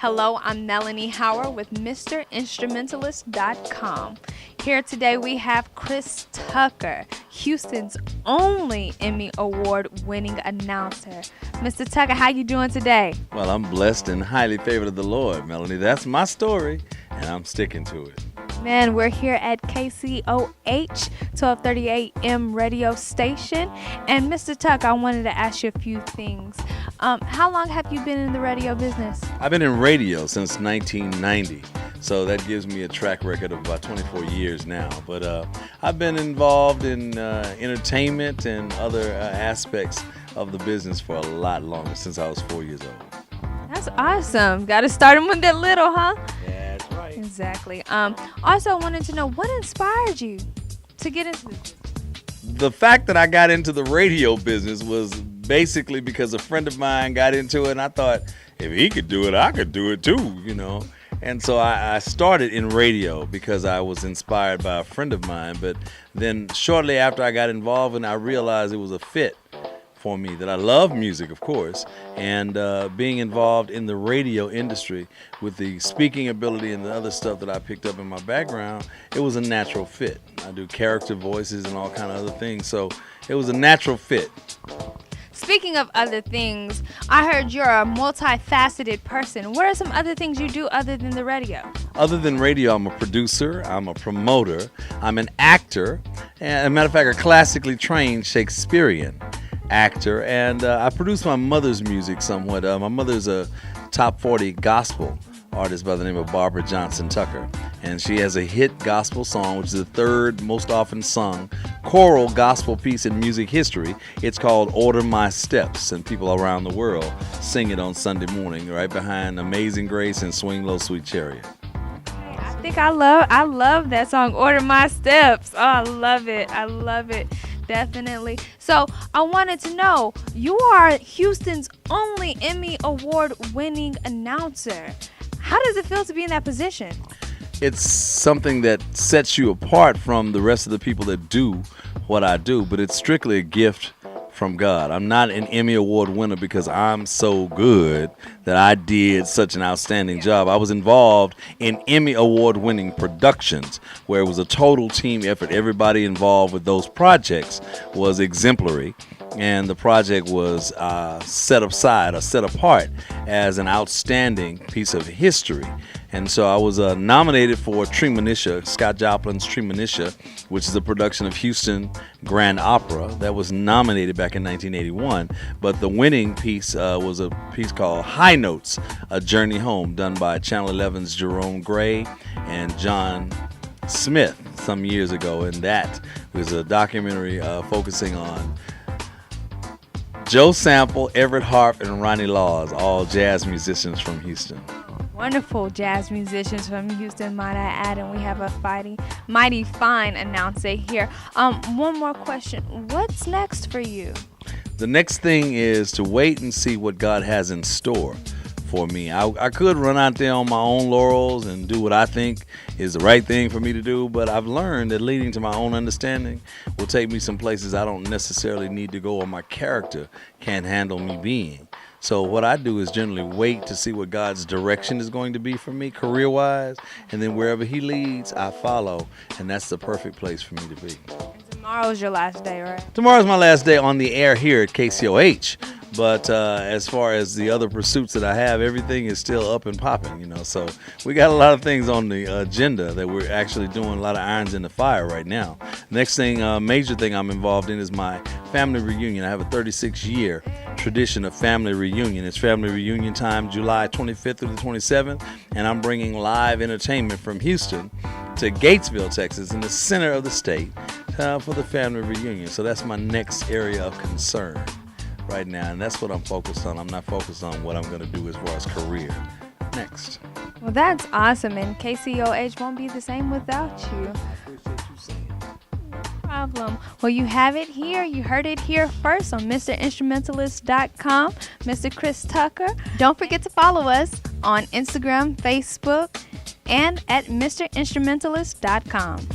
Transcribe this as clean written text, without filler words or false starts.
Hello, I'm Melanie Hauer with Instrumentalist.com. Here today we have Chris Tucker, Houston's only Emmy Award-winning announcer. Mr. Tucker, how you doing today? Well, I'm blessed and highly favored of the Lord, Melanie. That's my story, and I'm sticking to it. Man, we're here at KCOH 1230 AM radio station. And Mr. Tucker, I wanted to ask you a few things. How long have you been in the radio business? I've been in radio since 1990, so that gives me a track record of about 24 years now. But I've been involved in entertainment and other aspects of the business for a lot longer, since I was 4 years old. That's awesome. Got to start them when they're little, huh? That's right. Exactly. Also, I wanted to know what inspired you to get into this? The fact that I got into the radio business was basically because a friend of mine got into it, and I thought, if he could do it, I could do it too, you know. And so I started in radio because I was inspired by a friend of mine. But then shortly after I got involved, and I realized it was a fit for me, that I love music, of course, and being involved in the radio industry with the speaking ability and the other stuff that I picked up in my background, it was a natural fit. I do character voices and all kind of other things, so it was a natural fit. Speaking of other things, I heard you're a multifaceted person. What are some other things you do other than the radio? Other than radio, I'm a producer, I'm a promoter, I'm an actor, and as a matter of fact, a classically trained Shakespearean actor, and I produce my mother's music somewhat. My mother's a top 40 gospel artist by the name of Barbara Johnson Tucker, and she has a hit gospel song, which is the third most often sung choral gospel piece in music history. It's called Order My Steps, and people around the world sing it on Sunday morning, right behind Amazing Grace and Swing Low Sweet Chariot. I think I love that song, Order My Steps. Oh, I love it. Definitely. So I wanted to know, you are Houston's only Emmy Award-winning announcer. How does it feel to be in that position? It's something that sets you apart from the rest of the people that do what I do, but it's strictly a gift from God. I'm not an Emmy Award winner because I'm so good that I did such an outstanding job. I was involved in Emmy Award winning productions where it was a total team effort. Everybody involved with those projects was exemplary, and the project was set apart as an outstanding piece of history. And so I was nominated for Treemonisha, Scott Joplin's Treemonisha, which is a production of Houston Grand Opera that was nominated back in 1981. But the winning piece was a piece called High Notes, A Journey Home, done by Channel 11's Jerome Gray and John Smith some years ago. And that was a documentary focusing on Joe Sample, Everett Harp, and Ronnie Laws, all jazz musicians from Houston. Wonderful jazz musicians from Houston, might I add, and we have a mighty fine announcer here. One more question. What's next for you? The next thing is to wait and see what God has in store for me. I could run out there on my own laurels and do what I think is the right thing for me to do, but I've learned that leading to my own understanding will take me some places I don't necessarily need to go, or my character can't handle me being. So what I do is generally wait to see what God's direction is going to be for me career-wise, and then wherever He leads, I follow, and that's the perfect place for me to be. And tomorrow's your last day, right? Tomorrow's my last day on the air here at KCOH, but as far as the other pursuits that I have, everything is still up and popping, you know. So we got a lot of things on the agenda that we're actually doing, a lot of irons in the fire right now. Next thing, major thing I'm involved in is my family reunion. I have a 36-year tradition of family reunion. It's family reunion time, July 25th through the 27th, and I'm bringing live entertainment from Houston to Gatesville, Texas, in the center of the state for the family reunion. So that's my next area of concern right now, and that's what I'm focused on. I'm not focused on what I'm going to do as far as career next. Well, that's awesome, and KCOH won't be the same without you. I appreciate you saying that. Problem. Well, you have it here. You heard it here first on MrInstrumentalist.com. Mr. Chris Tucker. Don't forget to follow us on Instagram, Facebook, and at MrInstrumentalist.com.